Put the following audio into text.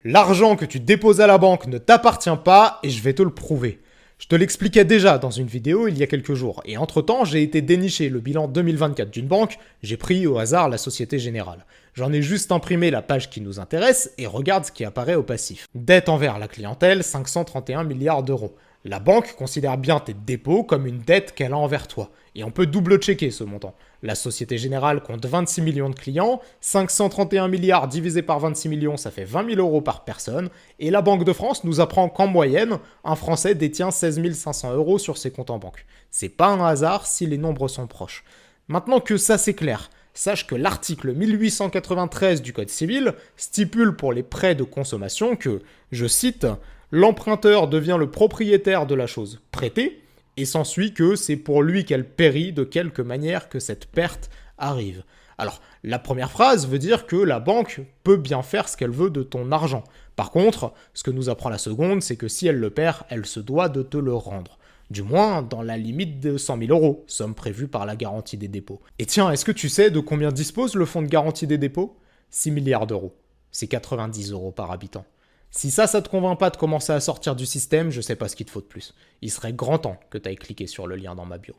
L'argent que tu déposes à la banque ne t'appartient pas et je vais te le prouver. Je te l'expliquais déjà dans une vidéo il y a quelques jours, et entre-temps j'ai été dénicher le bilan 2024 d'une banque, j'ai pris au hasard la Société Générale. J'en ai juste imprimé la page qui nous intéresse et regarde ce qui apparaît au passif. Dette envers la clientèle, 531 milliards d'euros. La banque considère bien tes dépôts comme une dette qu'elle a envers toi, et on peut double-checker ce montant. La Société Générale compte 26 millions de clients, 531 milliards divisé par 26 millions, ça fait 20 000 euros par personne, et la Banque de France nous apprend qu'en moyenne, un Français détient 16 500 euros sur ses comptes en banque. C'est pas un hasard si les nombres sont proches. Maintenant que ça c'est clair, sache que l'article 1893 du Code civil stipule pour les prêts de consommation que, je cite, l'emprunteur devient le propriétaire de la chose prêtée, et s'ensuit que c'est pour lui qu'elle périt de quelque manière que cette perte arrive. Alors, la première phrase veut dire que la banque peut bien faire ce qu'elle veut de ton argent. Par contre, ce que nous apprend la seconde, c'est que si elle le perd, elle se doit de te le rendre. Du moins, dans la limite de 100 000 euros, somme prévue par la garantie des dépôts. Et tiens, est-ce que tu sais de combien dispose le fonds de garantie des dépôts ? 6 milliards d'euros. C'est 90 euros par habitant. Si ça te convainc pas de commencer à sortir du système, je sais pas ce qu'il te faut de plus. Il serait grand temps que tu ailles cliquer sur le lien dans ma bio.